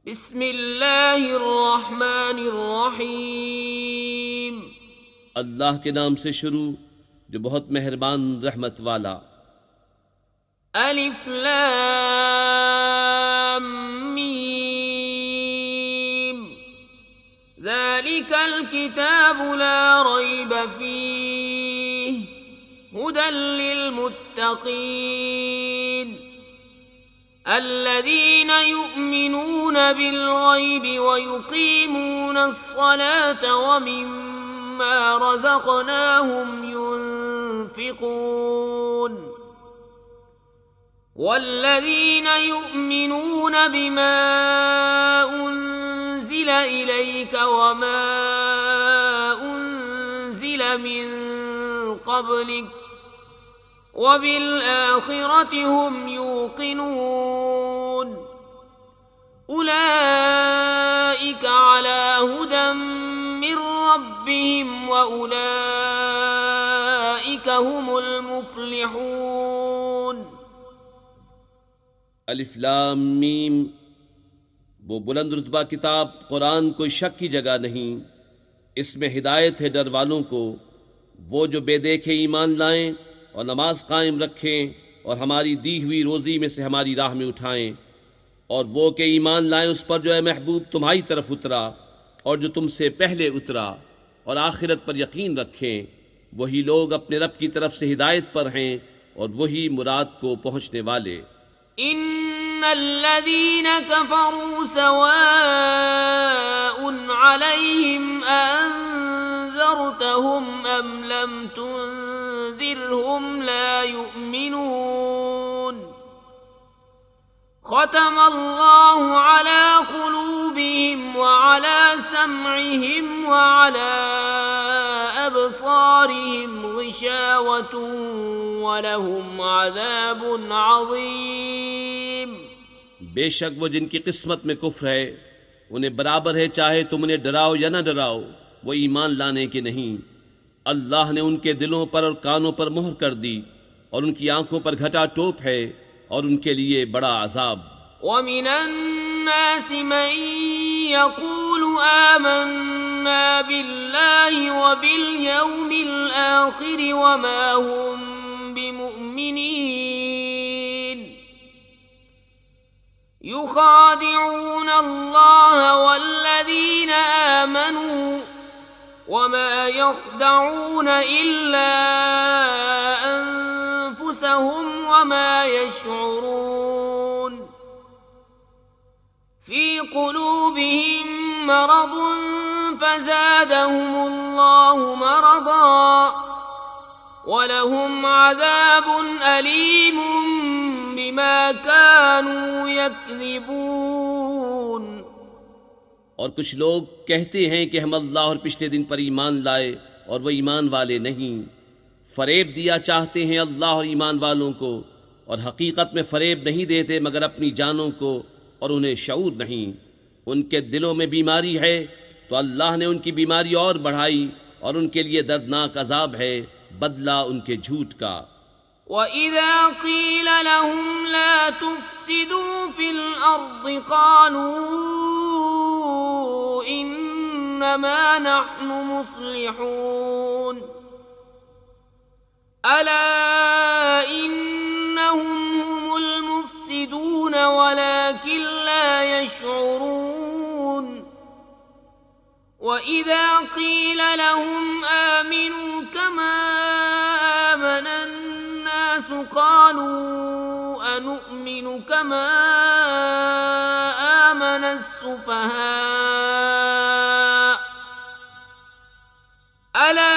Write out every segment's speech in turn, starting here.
बिस्मिल्लाहिर्रहमानिर्रहीम। अल्लाह के नाम से शुरू जो बहुत मेहरबान रहमत वाला। अलिफ लाम मीम ज़ालिकल किताबु ला रैब फीह हुदल लिल मुत्तक़ीन الذين يؤمنون بالغيب ويقيمون الصلاة ومما رزقناهم ينفقون والذين يؤمنون بما أنزل إليك وما أنزل من قبلك وبالآخرة هم يوقنون أولئك على هدى من ربهم وأولئك هم المفلحون। अलिफ लाम मीम, वो बुलंद रुतबा किताब कुरान कोई शक की जगह नहीं। इसमें हिदायत है डर वालों को, वो जो बेदेखे ईमान लाएं और नमाज कायम रखें और हमारी दी हुई रोज़ी में से हमारी राह में उठाएं, और वो के ईमान लाएं उस पर जो है महबूब तुम्हारी तरफ उतरा और जो तुमसे पहले उतरा, और आखिरत पर यकीन रखें। वही लोग अपने रब की तरफ से हिदायत पर हैं और वही मुराद को पहुँचने वाले। इन्नल्लज़ीन कफ़रू सवाउन अलैहिम अअन्ज़रतहुम अम लम तुन्ज़िरहुम ला युमिनून ख़तमल्लाहु अला क़ुलूबिहिम व अला समइहिम व अला अबसारिहिम ग़िशावतुन व लहुम अज़ाबुन अज़ीम। बेशक वो जिनकी किस्मत में कुफ्र है उन्हें बराबर है, चाहे तुम उन्हें डराओ या न डराओ, वो ईमान लाने के नहीं। अल्लाह ने उनके दिलों पर और कानों पर मुहर कर दी और उनकी आंखों पर घटा टोप है और उनके लिए बड़ा अजाब। वमिनन्नासि मन यक़ूलु आमन्ना बिल्लाहि व बिल यौमिल आखिर व मा हुम बिमुमिनीन युखादिऊन अल्लाह वल्लज़ीन आमनू वमा यख़दऊन इल्ला अन्फुसहुम वमा यशऊरून फ़ी क़ुलूबिहिम मरदुन फ़ज़ादहुमुल्लाहु मरदा वलहुम अज़ाबुन अलीमुन बिमा कानू यक्ज़िबून। और कुछ लोग कहते हैं कि हम अल्लाह और पिछले दिन पर ईमान लाए और वो ईमान वाले नहीं। फरेब दिया चाहते हैं अल्लाह और ईमान वालों को, और हकीकत में फरेब नहीं देते मगर अपनी जानों को, और उन्हें शऊर नहीं। उनके दिलों में बीमारी है तो अल्लाह ने उनकी बीमारी और बढ़ाई, और उनके लिए दर्दनाक अजाब है बदला उनके झूठ का। वइज़ा क़ील लहुम ला तुफ़्सिदू फ़िल अर्ज़ि क़ालू इन्नमा नहनु मुस्लिहून अला इन्नहुम हुमुल मुफ़्सिदून वलाकिन ला यशऊरून वइज़ा क़ील लहुम आमिनू कमा आमनन क़ालू अनुमिनु कमा आमन अस्सुफ़हा अला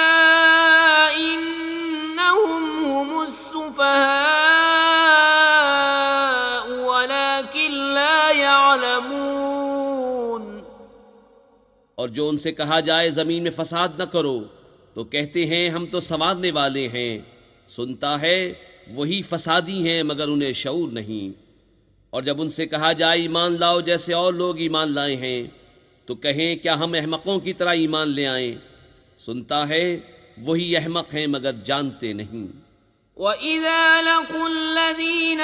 इन्नहुम हुमुस्सुफ़हा वलाकिन ला यअलमून। और जो उनसे कहा जाए ज़मीन में फसाद न करो तो कहते हैं हम तो संवारने वाले हैं। सुनता है वही फसादी हैं मगर उन्हें शऊर नहीं। और जब उनसे कहा जाए ईमान लाओ जैसे और लोग ईमान लाए हैं तो कहें क्या हम अहमकों की तरह ईमान ले आएं। सुनता है वही अहमक हैं मगर जानते नहीं। وإذا لقوا الذين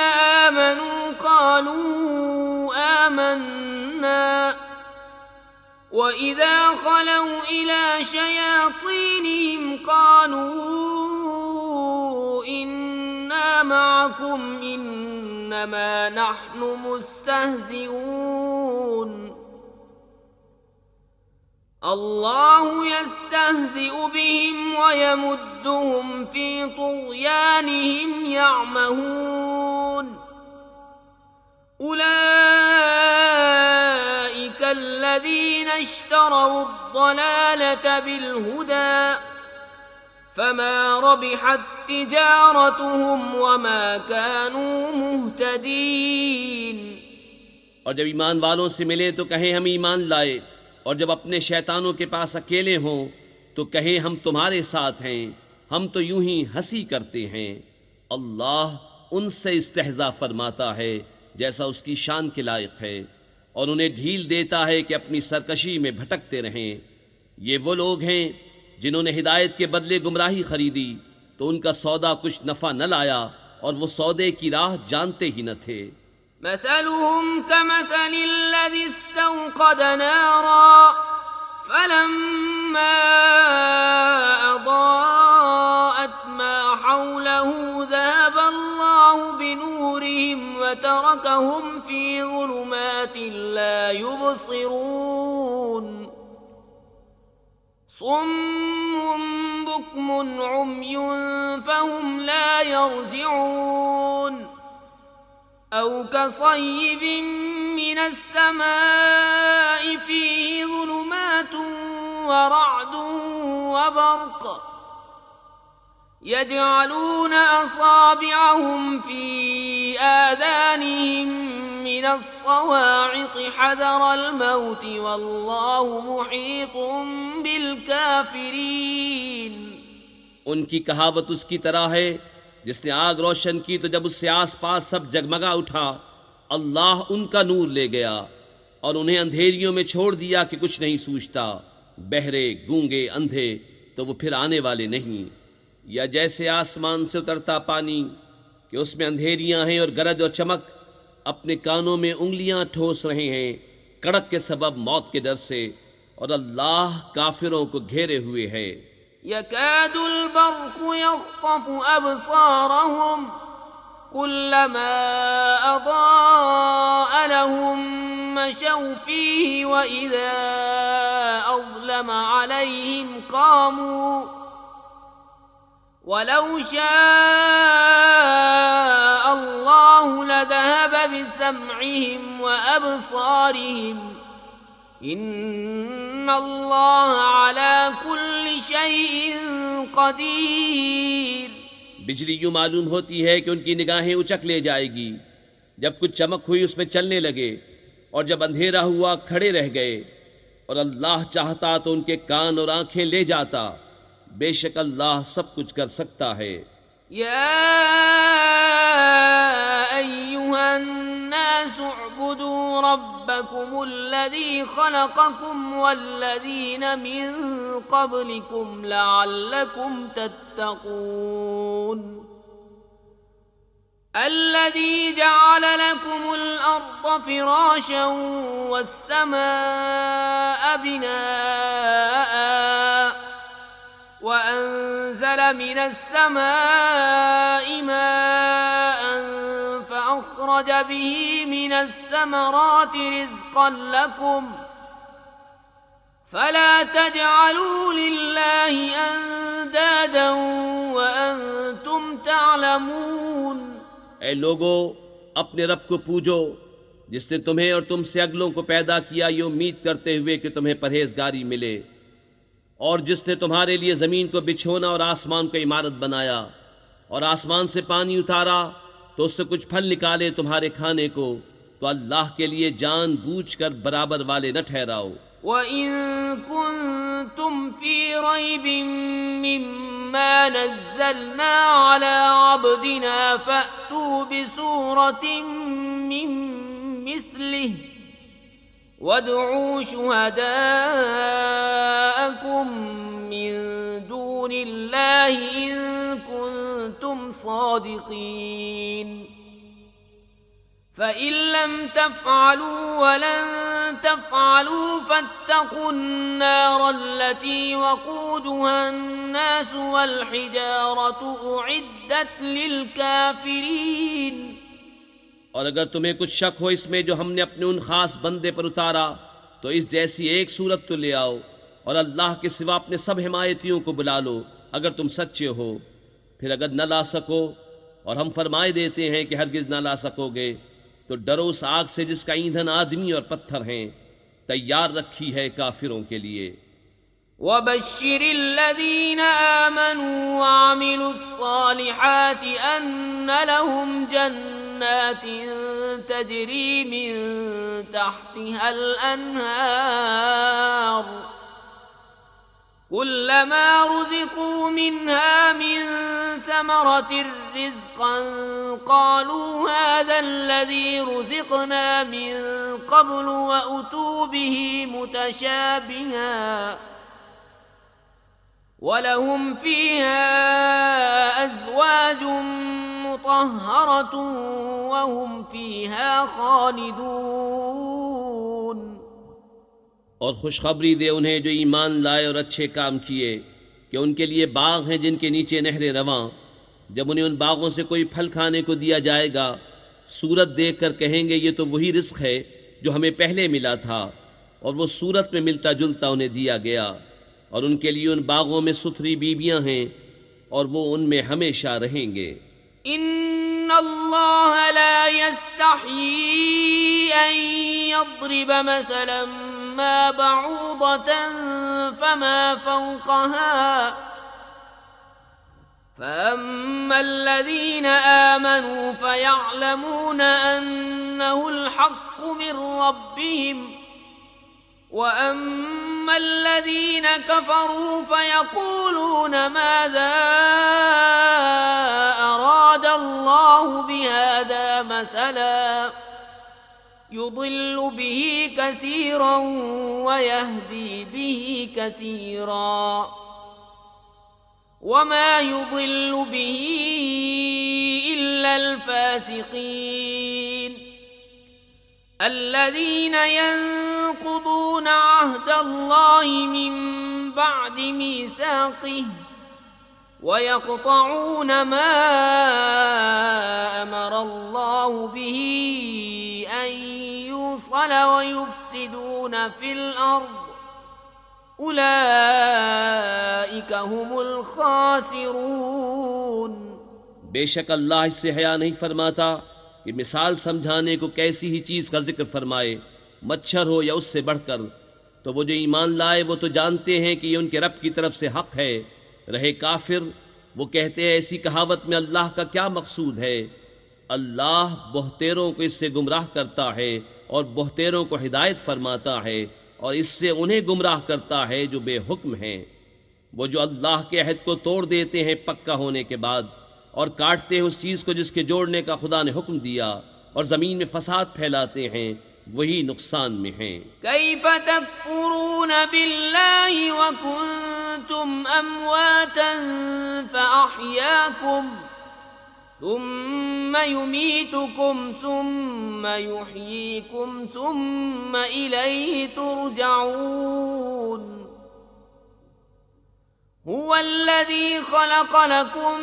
آمنوا قالوا آمنا وإذا خلوا إلى شياطينهم قالوا إنا معكم إنما نحن مستهزئون الله يستهزئ بهم ويمدهم في طغيانهم يعمهون أولئك الذين اشتروا الضلالة بالهدى فما ربحت تجارتهم وما كانوا مهتدين. और जब ईमान वालों से मिले तो कहें हम ईमान लाए, और जब अपने शैतानों के पास अकेले हों तो कहें हम तुम्हारे साथ हैं, हम तो यूं ही हंसी करते हैं। अल्लाह उनसे इस्तेहज़ा फरमाता है जैसा उसकी शान के लायक है, और उन्हें ढील देता है कि अपनी सरकशी में भटकते रहें। ये वो लोग हैं जिन्होंने हिदायत के बदले गुमराही खरीदी तो उनका सौदा कुछ नफा न लाया और वो सौदे की राह जानते ही न थे। مثلهم كمثل الذي استوقد نارا فلما أضاءت ما حوله ذهب الله بنورهم وتركهم في ظلمات لا يبصرون صم بكم عمي فهم لا يرجعون أو كصيب من السماء فيه ظلمات ورعد وبرق يجعلون أصابعهم في آذانهم من الصواعق حذر الموت والله محيط بالكافرين. उनकी कहावत उसकी तरह है जिसने आग रोशन की तो जब उससे आसपास सब जगमगा उठा, अल्लाह उनका नूर ले गया और उन्हें अंधेरियों में छोड़ दिया कि कुछ नहीं सूझता। बहरे, गूंगे, अंधे तो वो फिर आने वाले नहीं। या जैसे आसमान से उतरता पानी कि उसमें अंधेरियां हैं और गरज और चमक, अपने कानों में उंगलियां ठोस रहे हैं कड़क के सबब मौत के डर से, और अल्लाह काफिरों को घेरे हुए है। يكاد البرق يخطف أبصارهم كلما أضاء لهم مشوا فيه وإذا أظلم عليهم قاموا ولو شاء الله لذهب بسمعهم وأبصارهم إن الله على كل شيء قدير. बिजली यूं मालूम होती है कि उनकी निगाहें उचक ले जाएगी। जब कुछ चमक हुई उसमें चलने लगे, और जब अंधेरा हुआ खड़े रह गए, और अल्लाह चाहता तो उनके कान और आंखें ले जाता। बेशक अल्लाह सब कुछ कर सकता है। या अय्युहन नास उअ्बुदू रब्बकुमुल्लज़ी खलक़कुम वल्लज़ीना मिन क़ब्लिकुम लअल्लकुम तत्तक़ून الذي جعل لكم الأرض فراشا والسماء بناء وأنزل من السماء ماء فأخرج به من الثمرات رزقا لكم فلا تجعلوا لله أندادا وأنتم تعلمون. ऐ लोगो, अपने रब को पूजो जिसने तुम्हें और तुमसे अगलों को पैदा किया ये उम्मीद करते हुए कि तुम्हें परहेजगारी मिले, और जिसने तुम्हारे लिए ज़मीन को बिछोना और आसमान को इमारत बनाया और आसमान से पानी उतारा तो उससे कुछ फल निकाले तुम्हारे खाने को, तो अल्लाह के लिए जान बूझ कर बराबर वाले न ठहराओ. وَإِن كُنتُمْ فِي رَيْبٍ مِّمَّا نَزَّلْنَا عَلَى عَبْدِنَا فَأْتُوا بِسُورَةٍ مِّن مِّثْلِهِ وَادْعُوا شُهَدَاءَكُم مِّن دُونِ اللَّهِ إِن كُنتُمْ صادقين فإن لم تفعلوا ولن تفعلوا فاتقوا النار التي وقودها الناس والحجارة أعدت للكافرين। और अगर तुम्हें कुछ शक हो इसमें जो हमने अपने उन खास बंदे पर उतारा तो इस जैसी एक सूरत तो ले आओ और अल्लाह के सिवा अपने सब हिमायतियों को बुला लो अगर तुम सच्चे हो। फिर अगर न ला सको और हम फरमाए देते हैं कि हरगिज न ला सकोगे तो डरो उस आग से जिसका ईंधन आदमी और पत्थर हैं, तैयार रखी है काफिरों के लिए। वबश्शिरिल्लज़ीन आमनू वअमिलुस्सालिहाति अन्न लहुम जन्नातिन तजरी मिन तहतिहल अन्हार कुल्लमा रुज़िक़ू मिन्हा मिन समरतिर रिज़्क़न क़ालू हाज़ाल्लज़ी रुज़िक़ना मिन क़ब्लु वअतू बिही मुतशाबिहा वलहुम फ़ीहा अज़वाजुम मुतहहरतुन वहुम फ़ीहा ख़ालिदून। और खुशखबरी दे उन्हें जो ईमान लाए और अच्छे काम किए कि उनके लिए बाग हैं जिनके नीचे नहरें रवां। जब उन्हें उन बागों से कोई फल खाने को दिया जाएगा सूरत देखकर कहेंगे ये तो वही रिस्क है जो हमें पहले मिला था, और वो सूरत में मिलता जुलता उन्हें दिया गया। और उनके लिए उन बागों में सुथरी बीबियां हैं और वो उनमें हमेशा रहेंगे। इन्नल्लाह ला यस्तही अन यद्रिब मसलन मा बऊदतन फमा फौक़हा फअम्मल्लज़ीन आमनू फयअलमून अन्नहुल हक़्क़ु मिन रब्बिहिम वअम्मल्लज़ीन कफ़रू फयक़ूलून माज़ा अरादल्लाहु बिहाज़ा मसला युदिल्लु बिही कसीरन वयहदी बिही कसीरा वमा युदिल्लु बिही इल्लल फ़ासिक़ीन الذين ينقضون عهد الله من بعد ميثاقه ويقطعون ما أمر الله به أن يوصل ويفسدون في الأرض أولئك هم الخاسرون। बेशक अल्लाह इससे हया नहीं फरमाता कि मिसाल समझाने को कैसी ही चीज़ का जिक्र फरमाए, मच्छर हो या उससे बढ़कर। तो वो जो ईमान लाए वो तो जानते हैं कि ये उनके रब की तरफ से हक़ है। रहे काफिर वो कहते हैं ऐसी कहावत में अल्लाह का क्या मकसूद है। अल्लाह बहुतेरों को इससे गुमराह करता है और बहुतेरों को हिदायत फरमाता है और इससे उन्हें गुमराह करता है जो बेहुक्म हैं। वो जो अल्लाह के अहद को तोड़ देते हैं पक्का होने के बाद और काटते हैं उस चीज़ को जिसके जोड़ने का खुदा ने हुक्म दिया और ज़मीन में फसाद फैलाते हैं, वही नुकसान में हैं। कैफ़ तकफ़ुरून बिल्लाहि व कुन्तुम अम्वातन फ़अह्याकुम थुम्मा युमीतुकुम थुम्मा युह्यीकुम थुम्मा इलैहि तुरजऊन। हुवल्लज़ी ख़लक़ लकुम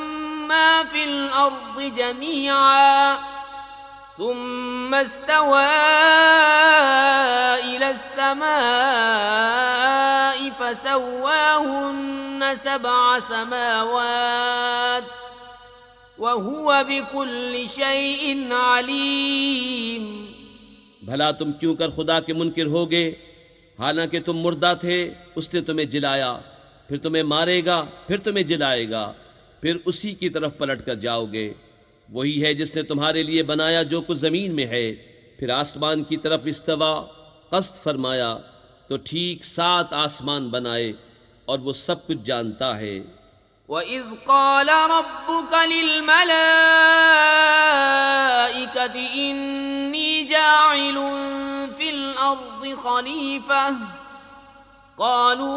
मा फ़िल अर्ज़ि जमीअन थुम्मा इस्तवा इलस समाइ फ़सव्वाहुन्न सबअ समावात व हुव बिकुल्लि शैइन अलीम। भला तुम क्यों कर खुदा के मुनकिर होगे, हालांकि तुम मुर्दा थे, उसने तुम्हें जिलाया, फिर तुम्हें मारेगा, फिर तुम्हें जिलाएगा, फिर उसी की तरफ पलट कर जाओगे। वही है जिसने तुम्हारे लिए बनाया जो कुछ ज़मीन में है, फिर आसमान की तरफ इस्तवा कस्त फरमाया तो ठीक 7 आसमान बनाए और वो सब कुछ जानता है। वइज़ क़ाल रब्बुक लिल-मलाइकति इन्नी जाइलुन फ़िल अर्ज़ि ख़लीफ़ा क़ालू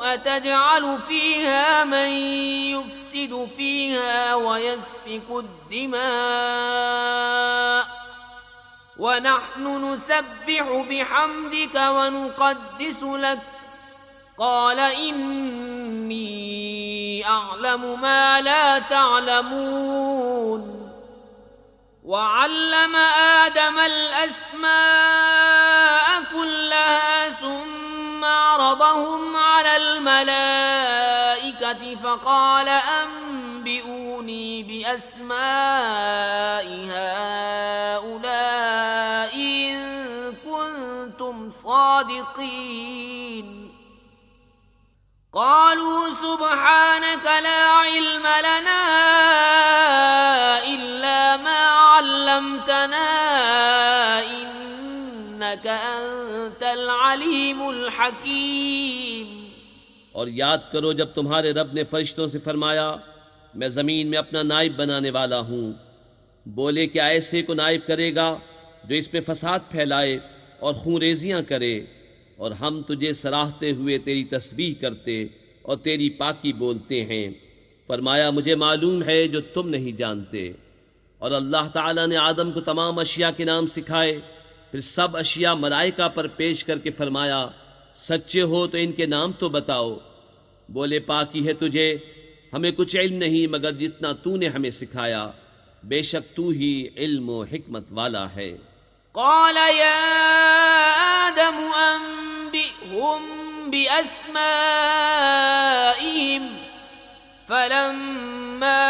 अतजअलु फ़ीहा मन युफ़्सिदु يفسد فيها ويسفك الدماء ونحن نسبح بحمدك ونقدس لك قال إني أعلم ما لا تعلمون وعلم آدم الأسماء كلها ثم عرضهم على الملائكة فقال أنبئوني بأسماء هؤلاء إن كنتم صادقين قالوا سبحانك لا علم لنا إلا ما علمتنا إنك أنت العليم الحكيم। और याद करो जब तुम्हारे रब ने फरिश्तों से फरमाया मैं ज़मीन में अपना नाइब बनाने वाला हूँ। बोले क्या ऐसे को नाइब करेगा जो इसमें फसाद फैलाए और खूंरेजियाँ करे, और हम तुझे सराहते हुए तेरी तस्बीह करते और तेरी पाकी बोलते हैं। फरमाया मुझे मालूम है जो तुम नहीं जानते। और अल्लाह ताला ने आदम को तमाम अशिया के नाम सिखाए, फिर सब अशिया मलाइका पर पेश करके फरमाया सच्चे हो तो इनके नाम तो बताओ। बोले पाकी है तुझे, हमें कुछ इल्म नहीं मगर जितना तूने हमें सिखाया, बेशक तू ही इल्म व हिकमत वाला है। قال يا آدم أنبئهم بأسمائهم فلما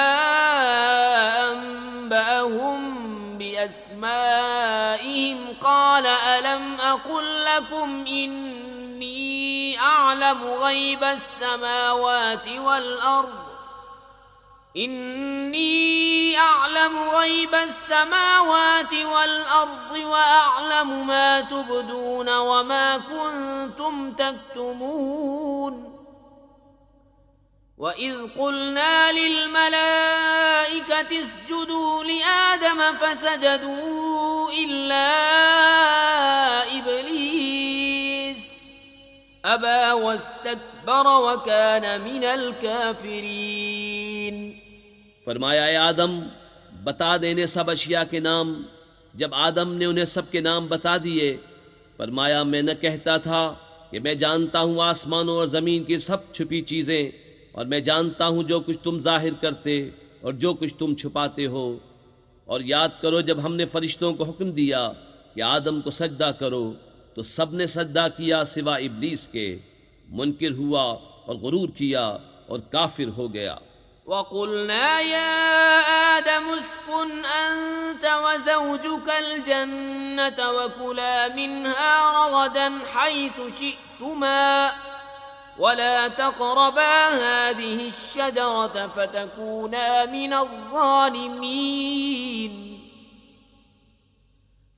أنبأهم بأسمائهم قال ألم أقل لكم إني أعلم غيب السماوات والأرض وأعلم ما تبدون وما كنتم تكتمون وإذ قلنا للملائكة اسجدوا لآدم فسجدوا إلا إبليس أبى واستكبر وكان من الكافرين। फरमाया ए आदम बता देने सब अशिया के नाम। जब आदम ने उन्हें सब के नाम बता दिए, फरमाया मैं न कहता था कि मैं जानता हूँ आसमानों और ज़मीन की सब छुपी चीज़ें, और मैं जानता हूँ जो कुछ तुम जाहिर करते और जो कुछ तुम छुपाते हो। और याद करो जब हमने फरिश्तों को हुक्म दिया कि आदम को सजदा करो तो सब ने सजदा किया सिवा इब्लीस के। मुनकिर हुआ और गुरूर किया और काफिर हो गया। وقلنا يا آدم اسكن أنت وزوجك الجنة وكلا منها رغدا حيث شئتما ولا تقربا هذه الشجرة فتكونا من الظالمين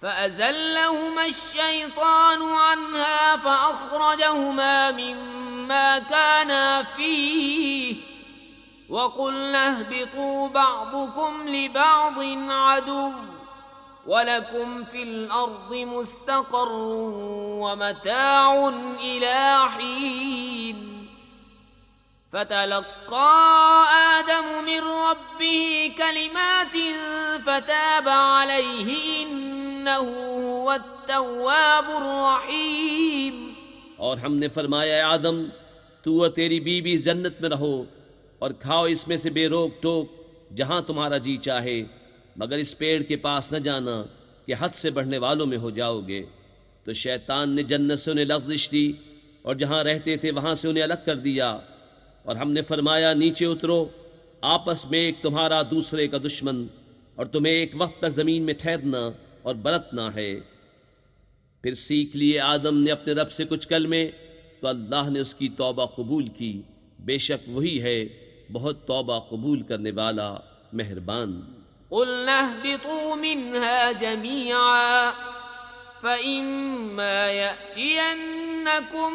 فأزلهما الشيطان عنها فأخرجهما مما كانا فيه وقلنا اهبطوا بعضكم لبعض عدو ولكم في الأرض مستقر ومتاع إلى حين فتلقى آدم من ربه كلمات فتاب عليه إنه هو التواب الرحيم। और हमने फरमाया आदम तू और तेरी बीवी जन्नत में रहो और खाओ इसमें से बेरोक टोक जहां तुम्हारा जी चाहे, मगर इस पेड़ के पास न जाना कि हद से बढ़ने वालों में हो जाओगे। तो शैतान ने जन्नत से उन्हें लग़्ज़िश दी और जहां रहते थे वहां से उन्हें अलग कर दिया। और हमने फरमाया नीचे उतरो, आपस में एक तुम्हारा दूसरे का दुश्मन, और तुम्हें एक वक्त तक ज़मीन में ठहरना और बरतना है। फिर सीख लिए आदम ने अपने रब से कुछ कलमे, तो अल्लाह ने उसकी तौबा कबूल की। बेशक वही है बहुत तौबा कबूल करने वाला मेहरबान। قُلْنَا اهْبِطُوا مِنْهَا جَمِيعًا فَإِمَّا يَأْتِيَنَّكُمْ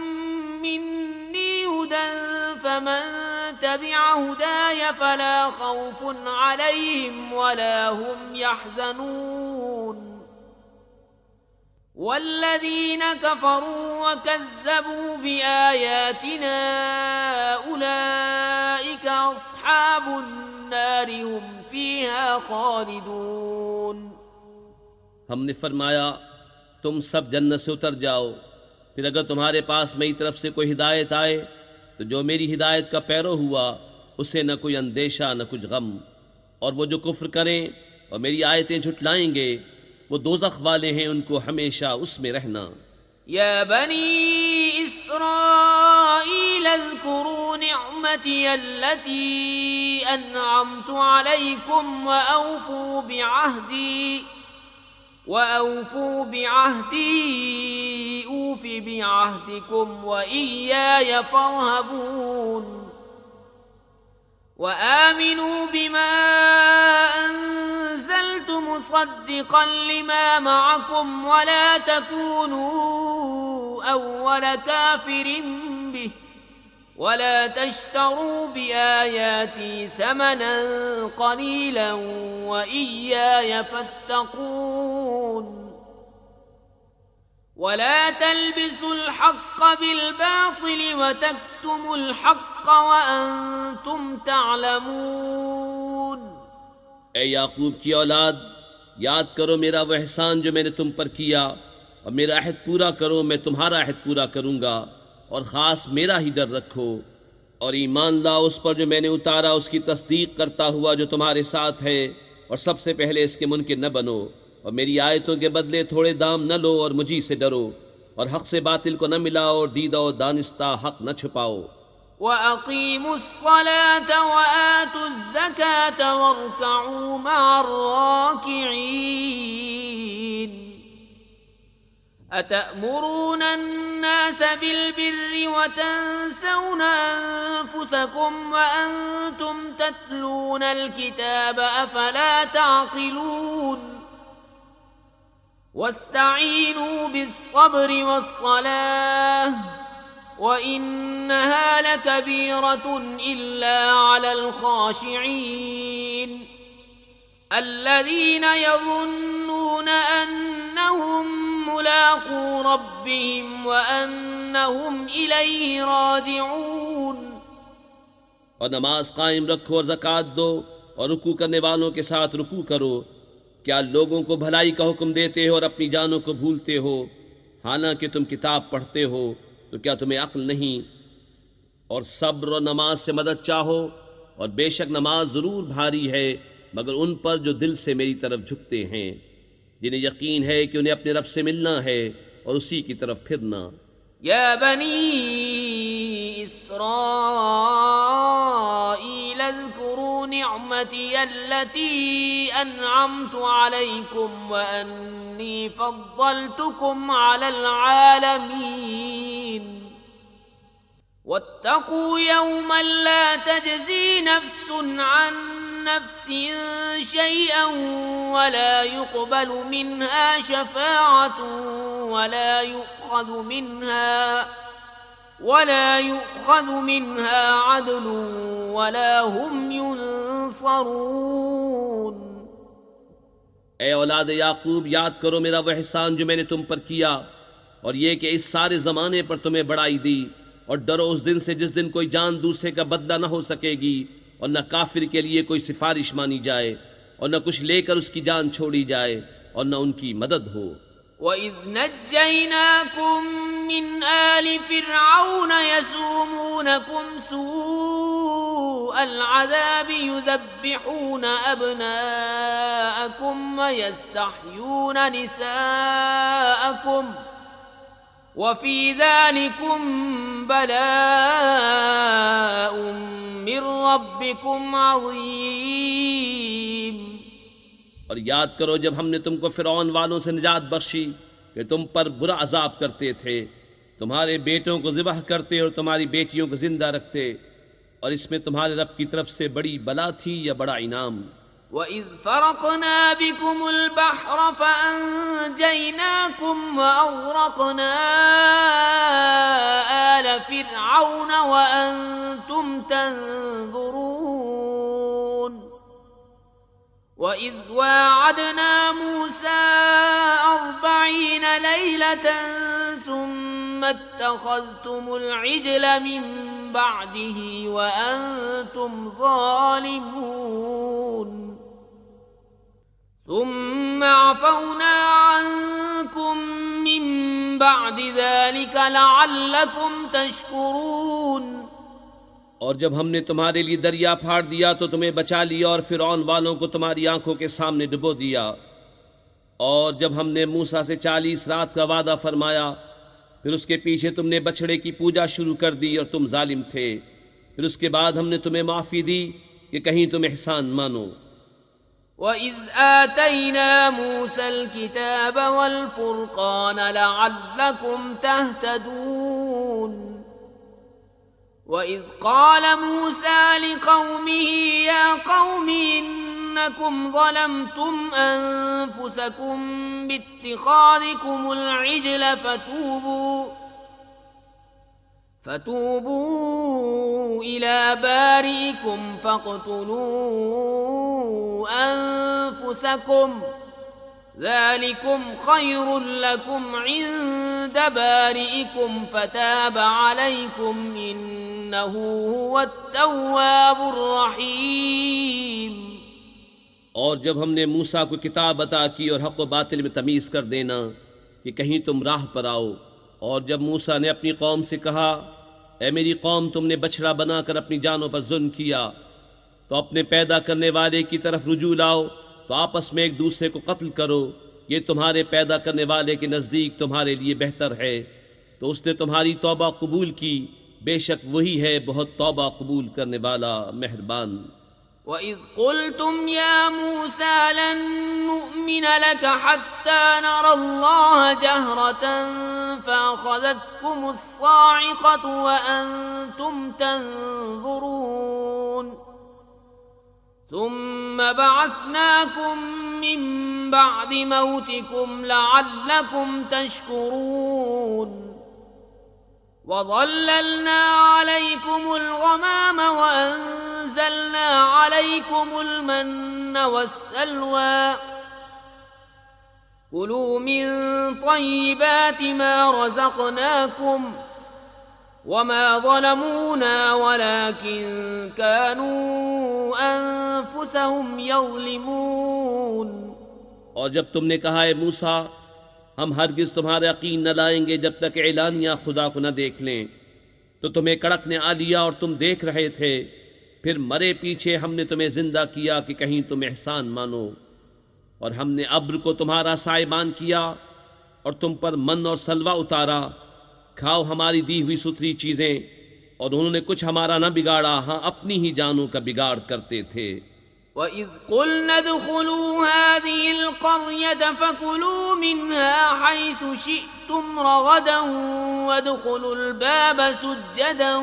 مِنِّي هُدًى فَمَنْ تَبِعَ هُدَايَ فَلَا خَوْفٌ عَلَيْهِمْ وَلَا هُمْ يَحْزَنُونَ वल्लज़ीन कफ़रू वकज़्ज़बू बिआयातिना उलाइक अस्हाबुन नारि हुम फ़ीहा खालिदून। हमने फरमाया तुम सब जन्नत से उतर जाओ, फिर अगर तुम्हारे पास मेरी तरफ से कोई हिदायत आए तो जो मेरी हिदायत का पैरो हुआ उसे न कोई अंदेशा न कुछ गम, और वो जो कुफ्र करें और मेरी आयतें झुटलाएंगे वो दोज़ख वाले हैं, उनको हमेशा उसमें रहना। या बनी इस्राईल अज़्कुरू निअमती अल्लती अनअमतु अलैकुम वअौफू बिअहदी ऊफि बिअहदिकुम व इय्याय फर्हबून। वआमिनू बिमा अंज़ल्तु मुसद्दिक़न लिमा मअकुम वला तकूनू अव्वल काफ़िरिन बिह वला तश्तरू बिआयाती समनन क़लीलन व इय्याय फत्तक़ून। वला तल्बिसुल हक़्क़ बिलबातिल वतक्तुमुल हक़्क़ वअंतुम तअलमून। ए याकूब की औलाद, याद करो मेरा वह एहसान जो मैंने तुम पर किया, और मेरा अहद पूरा करो, मैं तुम्हारा अहद पूरा करूँगा, और ख़ास मेरा ही डर रखो, और ईमान लाओ उस पर जो मैंने उतारा, उसकी तस्दीक करता हुआ जो तुम्हारे साथ है, और सबसे पहले इसके मुनकिर न बनो, और मेरी आयतों के बदले थोड़े दाम न लो, और मुझी से डरो, और हक़ से बातिल को न मिलाओ, और दीदा और दानिस्ता हक़ न छुपाओ। वअक़ीमुस्सलात वआतुज़्ज़कात वरकऊ मअर्राकिईन। अतअमुरून अन्नास बिलबिर्रि वतंसौन अनफुसकुम वअंतुम तत्लूनल किताब अफला ताक़िलून। वस्तईनू बिस्सब्रि वस्सलाह वइन्नहा लकबीरतुन इल्ला अलल खाशिईन अल्लज़ीना यज़ुन्नून अन्नहुम मुलाक़ू रब्बिहिम व अन्नहुम इलैहि राजिऊन। और नमाज कायम रखो और ज़कात दो, और रुकू करने वालों के साथ रुकू करो। क्या लोगों को भलाई का हुक्म देते हो और अपनी जानों को भूलते हो? हालांकि तुम किताब पढ़ते हो, तो क्या तुम्हें अक्ल नहीं? और सब्र और नमाज से मदद चाहो, और बेशक नमाज ज़रूर भारी है मगर उन पर जो दिल से मेरी तरफ झुकते हैं, जिन्हें यकीन है कि उन्हें अपने रब से मिलना है और उसी की तरफ फिरना। या बनी इस्राईल अज़्कुरू निअमती अल्लती अनअमतु अलैकुम व अन्नी फद्दलतुकुम अलल आलमीन। वत्तकू यौमन ला तजज़ी नफ्सुन अन नफ्सिन शैअन वला युक़बलु मिन्हा शफ़ाअतुन वला युख़ज़ु मिन्हा अदलुन वला हुम युनसरून। ए औलाद याकूब, याद करो मेरा वह एहसान जो मैंने तुम पर किया, और ये कि इस सारे ज़माने पर तुम्हें बढ़ाई दी, और डरो उस दिन से जिस दिन कोई जान दूसरे का बदला न हो सकेगी, और न काफिर के लिए कोई सिफारिश मानी जाए, और न कुछ लेकर उसकी जान छोड़ी जाए, और न उनकी मदद हो। वइज़ नज्जयनाकुम मिन आलि फ़िरऔन यसूमूनकुम सूअल अज़ाबि युज़ब्बिहून अब्नाअकुम व यस्तहयून निसाअकुम वफ़ी ज़ालिकुम बलाउम मिर रब्बिकुम अज़ीम। और याद करो जब हमने तुमको फ़िरौन वालों से निजात बख्शी कि तुम पर बुरा अजाब करते थे, तुम्हारे बेटों को ज़िबह करते और तुम्हारी बेटियों को जिंदा रखते, और इसमें तुम्हारे रब की तरफ से बड़ी बला थी या बड़ा इनाम। वइज़ फ़रक़ना बिकुमुल बहर फ़अंजयनाकुम व अग़रक़ना आल फ़िरऔन व अंतुम तंज़ुरून। وإذ واعدنا موسى 40 ليلة ثم اتخذتم العجل من بعده وأنتم ظالمون ثم عفونا عنكم من بعد ذلك لعلكم تشكرون। और जब हमने तुम्हारे लिए दरिया फाड़ दिया तो तुम्हें बचा लिया और फिरौन वालों को तुम्हारी आंखों के सामने डुबो दिया। और जब हमने मूसा से 40 रात का वादा फरमाया फिर उसके पीछे तुमने बछड़े की पूजा शुरू कर दी और तुम जालिम थे। फिर उसके बाद हमने तुम्हें माफ़ी दी कि कहीं तुम एहसान मानो। وَإِذْ آتَيْنَا مُوسَى الْكِتَابَ وَالْفُرْقَانَ لَعَلَّكُمْ تَهْتَدُونَ وَإِذْ قَالَ مُوسَى لِقَوْمِهِ يَا قَوْمِ إِنَّكُمْ ظَلَمْتُمْ أَنفُسَكُمْ بِاتِّخَاذِكُمُ الْعِجْلَ فتوبوا إلى بارئكم فاقتلوا أنفسكم ذلكم خير لكم عند بارئكم فتاب عليكم إنه هو التواب الرحيم। और जब हमने मूसा को किताब अता की और हक़ व बातिल में तमीज़ कर देना कि कहीं तुम राह पर आओ, और जब मूसा ने अपनी कौम से कहा ए मेरी कौम तुमने बछड़ा बनाकर अपनी जानों पर जुल्म किया तो अपने पैदा करने वाले की तरफ रुजू लाओ, तो आपस में एक दूसरे को कत्ल करो, ये तुम्हारे पैदा करने वाले के नज़दीक तुम्हारे लिए बेहतर है। तो उसने तुम्हारी तौबा कबूल की, बेशक वही है बहुत तौबा कबूल करने वाला मेहरबान। وَإِذْ قُلْتُمْ يَا مُوسَى لَن نُّؤْمِنَ لَكَ حَتَّى نَرَى اللَّهَ جَهْرَةً فَأَخَذَتْكُمُ الصَّاعِقَةُ وَأَنْتُمْ تَنظُرُونَ ثُمَّ بَعَثْنَاكُم مِّن بَعْدِ مَوْتِكُمْ لَعَلَّكُمْ تَشْكُرُونَ وَظَلَّلْنَا عَلَيْكُمُ الْغَمَامَ وَأَنزَلْنَا عَلَيْكُمُ الْمَنَّ وَالسَّلْوَىٰ كُلُوا مِن طَيِّبَاتِ مَا رَزَقْنَاكُمْ وَمَا ظَلَمُونَا وَلَكِن كَانُوا أَنفُسَهُمْ يَظْلِمُونَ। और जब तुमने कहा है मूसा हम हरगिज़ तुम्हारा यकीन न लाएंगे जब तक एलानिया खुदा को न देख लें, तो तुम्हें कड़क ने आ लिया और तुम देख रहे थे। फिर मरे पीछे हमने तुम्हें जिंदा किया कि कहीं तुम एहसान मानो, और हमने अब्र को तुम्हारा साइबान किया और तुम पर मन और सलवा उतारा। खाओ हमारी दी हुई सुथरी चीज़ें, और उन्होंने कुछ हमारा न बिगाड़ा, हाँ अपनी ही जानों का बिगाड़ करते थे। وَإِذْ قُلْنَا ادْخُلُوا هَٰذِهِ الْقَرْيَةَ فَكُلُوا مِنْهَا حَيْثُ شِئْتُمْ رَغَدًا وَادْخُلُوا الْبَابَ سُجَّدًا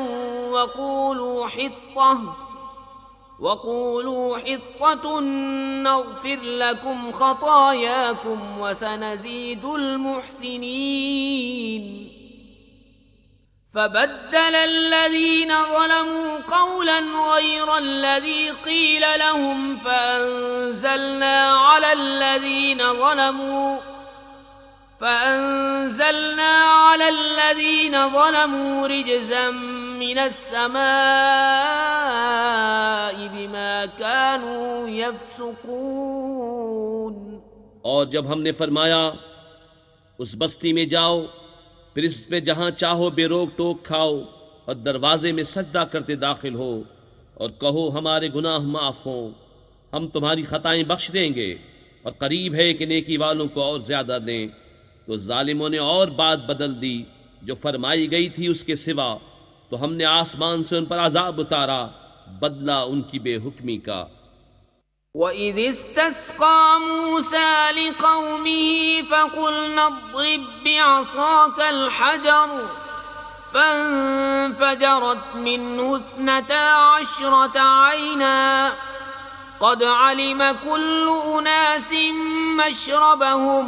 وَقُولُوا حِطَّةٌ نَغْفِرْ لَكُمْ خَطَايَاكُمْ وَسَنَزِيدُ الْمُحْسِنِينَ فبدل الذين ظلموا قولا غير الذي قيل لهم فأنزلنا على الذين ظلموا رجزا من السماء بما كانوا يفسقون। और जब हमने फरमाया उस बस्ती में जाओ, फिर इसमें जहां चाहो बेरोक टोक खाओ और दरवाजे में सजदा करते दाखिल हो, और कहो हमारे गुनाह माफ हों, हम तुम्हारी खताएं बख्श देंगे और करीब है कि नेकी वालों को और ज्यादा दें। तो जालिमों ने और बात बदल दी जो फरमाई गई थी उसके सिवा, तो हमने आसमान से उन पर अजाब उतारा, बदला उनकी बेहुक्मी का। وَإِذِ اسْتَسْقَىٰ مُوسَىٰ لِقَوْمِهِ فَقُلْنَا اضْرِب بِّعَصَاكَ الْحَجَرَ فَانفَجَرَتْ مِنْهُ 12 عَيْنًا قَدْ عَلِمَ كُلُّ أُنَاسٍ مَّشْرَبَهُمْ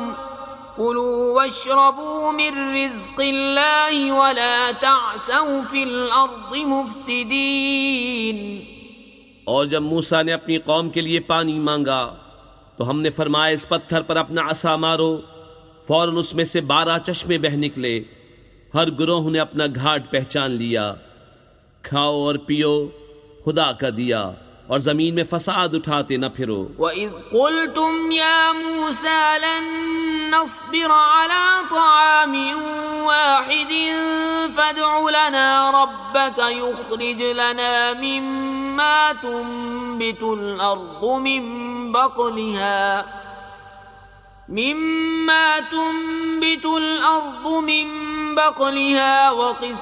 كُلُوا وَاشْرَبُوا مِن رِّزْقِ اللَّهِ وَلَا تَعْثَوْا فِي الْأَرْضِ مُفْسِدِينَ। और जब मूसा ने अपनी कौम के लिए पानी मांगा तो हमने फरमाया इस पत्थर पर अपना असा मारो। फौरन उसमें से 12 चश्मे बह निकले। हर गुरोह ने अपना घाट पहचान लिया। खाओ और पियो, खुदा का दिया, और जमीन में फसाद उठाते न फिरो। वइज़ क़ुल्तुम या मूसा लन नस्बिर अला तआमिन वाहिदिन फद्उ लना रब्बक युख़रिज लना मिम्मा तुंबितुल अर्दु मिन बक़लिहा वक़िस्साइहा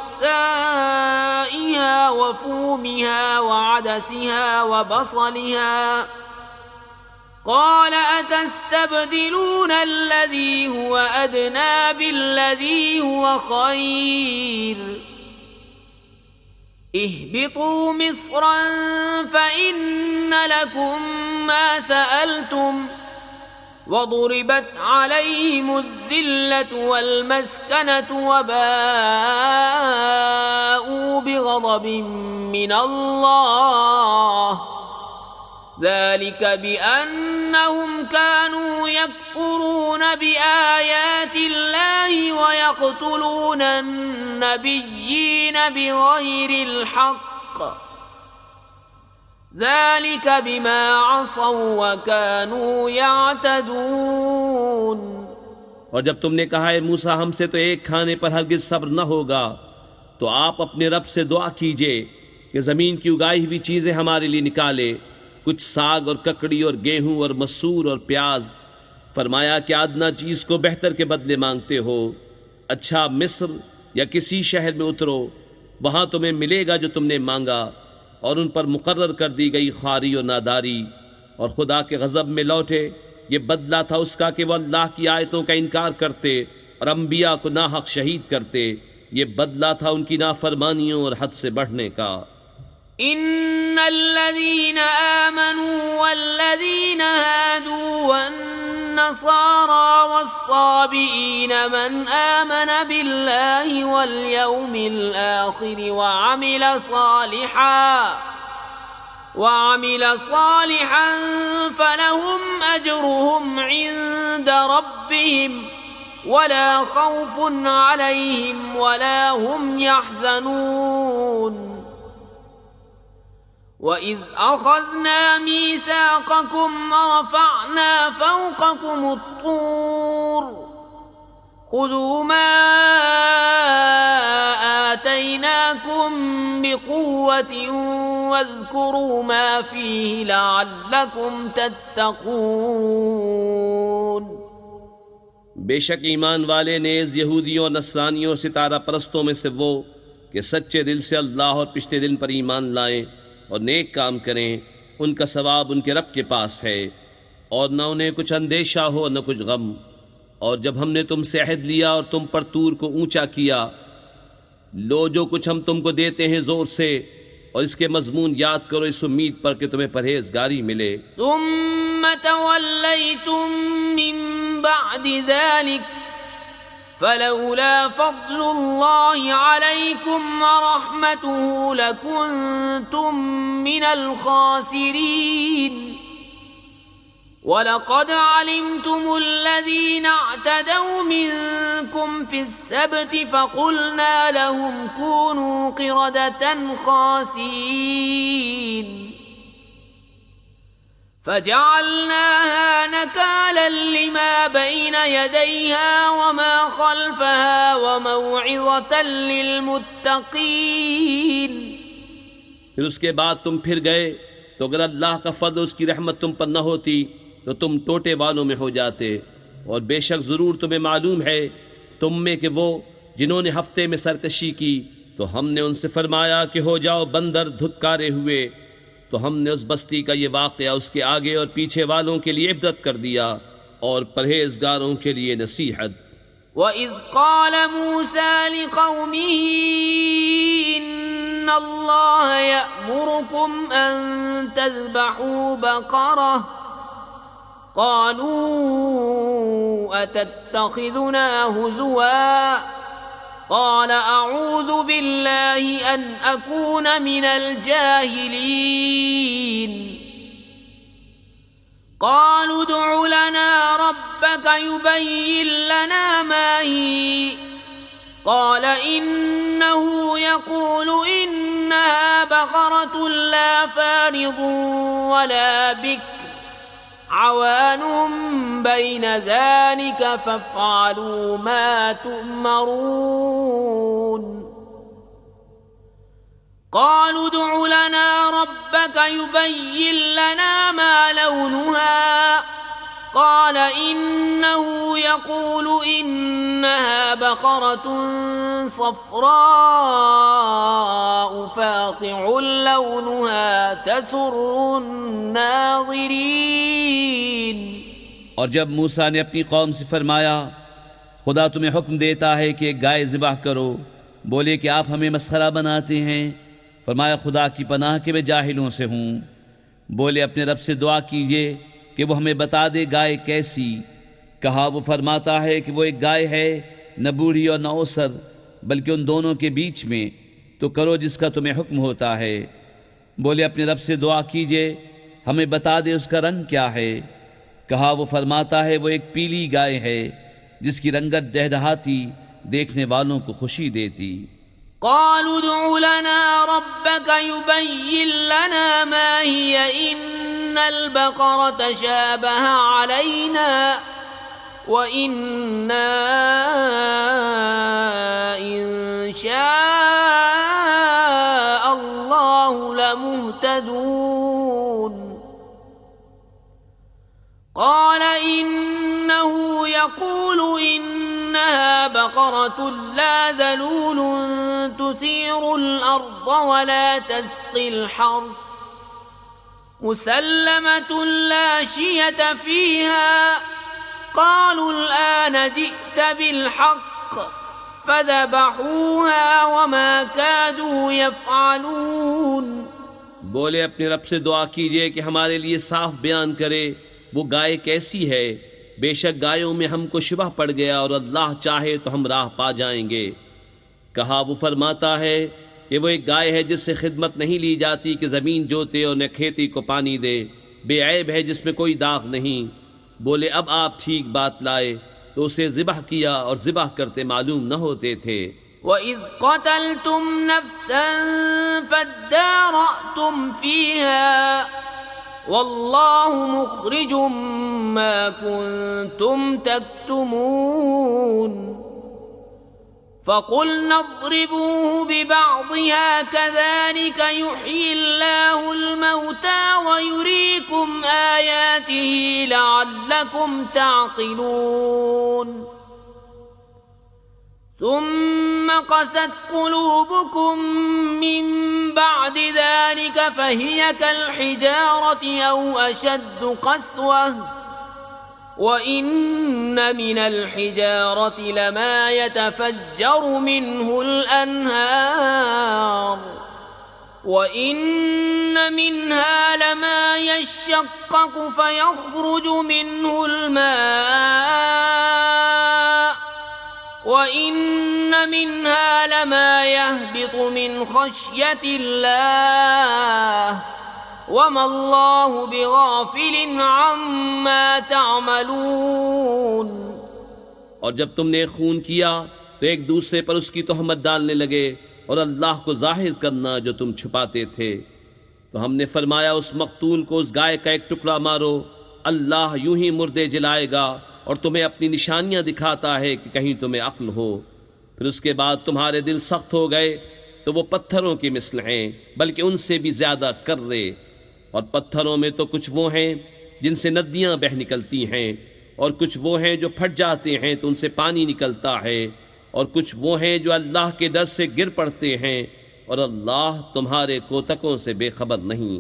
वफ़ूमिहा वअदसिहा वबसलिहा क़ाल अतस्तबदिलून अल्लज़ी हुवा अदना बिल्लज़ी हुवा ख़ैर इहबितू मिस्रन फ़इन्न लकुम मा सअलतुम वदुरिबत अलैहिमुद्दिल्लतु वल्मस्कनतु वबाऊ बिग़ज़बिन मिनल्लाह ज़ालिक बिअन्नहुम कानू यकफ़ुरून बिआयातिल्लाहि वयक़्तुलून अन्नबिय्यीन बिग़ैरिल हक़्क़ ज़ालिक बिमा असौ वकानू यअतदून। और जब तुमने कहा है मूसा हमसे तो एक खाने पर हरगिज सब्र न होगा, तो आप अपने रब से दुआ कीजिए कि ज़मीन की उगाई हुई चीज़ें हमारे लिए निकाले, कुछ साग और ककड़ी और गेहूं और मसूर और प्याज। फरमाया कि आदना चीज़ को बेहतर के बदले मांगते हो। अच्छा, मिस्र या किसी शहर में उतरो, वहाँ तुम्हें मिलेगा जो तुमने मांगा। और उन पर मुकर्रर कर दी गई ख्वारी और नादारी, और खुदा के गज़ब में लौटे। ये बदला था उसका कि वह अल्लाह की आयतों का इनकार करते और अम्बिया को नाहक शहीद करते। ये बदला था उनकी नाफरमानियों और हद से बढ़ने का। इन्नल्लज़ीना आमनू वल्लज़ीना हादू वन्नसारा वस्साबीन मन आमन बिल्लाहि वल यौमिल आखिर वअमिल सालिहन फलहुम अजरुहुम इन्द रब्बिहिम वला खौफुन अलैहिम वला हुम यहज़नून। वइज़ अख़ज़ना मीसाक़कुम वरफ़अना फ़ौक़कुम अत्तूर ख़ुज़ू मा आतैनाकुम बिक़ुव्वतिन वज़्कुरू मा फ़ीहि लअल्लकुम तत्तक़ून। बेशक ईमान वाले नेज़ यहूदियों और नसरानियों और सितारा परस्तों में से वो कि सच्चे दिल से अल्लाह और पिछले दिन पर ईमान लाएं और नेक काम करें, उनका सवाब उनके रब के पास है, और न उन्हें कुछ अंदेशा हो न कुछ गम। और जब हमने तुमसे अहद लिया और तुम पर तूर को ऊंचा किया, लो जो कुछ हम तुमको देते हैं जोर से, और इसके मजमून याद करो इस उम्मीद पर कि तुम्हें परहेजगारी मिले। सुम्म तवल्लैतुम मिन बअदि ज़ालिक फलौला फ़ज़्लुल्लाहि अलैकुम वरहमतुहु लकुन्तुम मिनल ख़ासिरीन। वलक़द अलिमतुमुल्लज़ीना अअतदौ मिनकुम फ़िस्सब्ति फ़क़ुल्ना लहुम कूनू क़िरदतन ख़ासीन फजअलनाहा नकालन लिमा बैन यदैहा वमा खल्फहा वमौइज़तन लिलमुत्तक़ीन। फिर उसके बाद तुम फिर गए, तो अगर अल्लाह का फضل उसकी रहमत तुम पर न होती तो तुम टोटे वालों में हो जाते। और बेशक ज़रूर तुम्हें मालूम है तुम में कि वो जिन्होंने हफ्ते में सरकशी की, तो हमने उनसे फरमाया कि हो जाओ बंदर धुतकारे हुए, तो हमने उस बस्ती का ये वाक़या उसके आगे और पीछे वालों के लिए इबरत कर दिया और परहेजगारों के लिए नसीहत। वइज़ क़ाल मूसा लिक़ौमिही इन्नल्लाह यअमुरुकुम अन तज़बहू बक़रह क़ालू अतत्तख़िज़ुना हुज़ुवा क़ाल अऊज़ु बिल्लाहि अन अकून मिनल जाहिलीन। قالوا ادع لنا ربك يبين لنا ما هي قال إنه يقول إنها بقرة لا فارض ولا بكر عوان بين ذلك فافعلوا ما تؤمرون قالوا ادع لنا ربك يبين لنا ما لونها قال إنه يقول إنها بقرة صفراء فاقع لونها تسر الناظرين। और जब मूसा ने अपनी कौम से फरमाया खुदा तुम्हें हुक्म देता है कि एक गाय ज़िबह करो, बोले कि आप हमें मसखरा बनाते हैं। फरमाया खुदा की पनाह के मैं जाहिलों से हूँ। बोले अपने रब से दुआ कीजिए कि वो हमें बता दे गाय कैसी। कहा वो फरमाता है कि वो एक गाय है, न बूढ़ी और न ओसर, बल्कि उन दोनों के बीच में, तो करो जिसका तुम्हें हुक्म होता है। बोले अपने रब से दुआ कीजिए हमें बता दे उसका रंग क्या है। कहा वो फरमाता है वो एक पीली गाय है जिसकी रंगत दहदहाती देखने वालों को खुशी देती। قالوا ادع لنا ربك يبين لنا ما هي إن البقرة شابه علينا وإنا إن شاء الله لمهتدون قال إنه يقول إنها بقرة لا ذلول تثير الأرض ولا تسقي الحرث مسلمة لا شية فيها قالوا الآن جئت بالحق فذبحوها وما كادوا يفعلون। बोले अपने रब से दुआ कीजिए कि हमारे लिए साफ बयान करे वो गाय कैसी है। बेशक गायों में हमको शुबह पड़ गया और अल्लाह चाहे तो हम राह पा जाएंगे। कहा वो फरमाता है कि वो एक गाय है जिससे खिदमत नहीं ली जाती कि ज़मीन जोते और न खेती को पानी दे, बेऐब है जिसमें कोई दाग नहीं। बोले अब आप ठीक बात लाए तो उसे ज़िबह किया और ज़िबह करते मालूम न होते थे। وَإِذْ قَتَلْتُمْ نَفْسًا فَادَّارَأْتُمْ فِيهَا وَاللَّهُ مُخْرِجٌ مَا كُنْتُمْ تَكْتُمُونَ فَقُلْنَا اضْرِبُوهُ بِبَعْضِهَا كَذَلِكَ يُحْيِي اللَّهُ الْمَوْتَى وَيُرِيكُمْ آيَاتِهِ لَعَلَّكُمْ تعقلون ثم قست قلوبكم من بعد ذلك فهي كالحجارة أو أشد قسوة وإن من الحجارة لما يتفجر منه الأنهار وإن منها لما يشقق فيخرج منه الماء وإن منها لما يهبط من خشية الله وما الله بغافل عما تعملون। और जब तुमने खून किया तो एक दूसरे पर उसकी तोहमत डालने लगे और अल्लाह को जाहिर करना जो तुम छुपाते थे। तो हमने फरमाया उस मकतूल को उस गाय का एक टुकड़ा मारो, अल्लाह यूं ही मुर्दे जलाएगा और तुम्हें अपनी निशानियां दिखाता है कि कहीं तुम्हें अक्ल हो। फिर उसके बाद तुम्हारे दिल सख्त हो गए तो वो पत्थरों की मिसल हैं, बल्कि उनसे भी ज्यादा कर्रे। और पत्थरों में तो कुछ वो हैं जिनसे नदियां बह निकलती हैं, और कुछ वो हैं जो फट जाते हैं तो उनसे पानी निकलता है, और कुछ वो हैं जो अल्लाह के डर से गिर पड़ते हैं, और अल्लाह तुम्हारे कोतकों से बेखबर नहीं।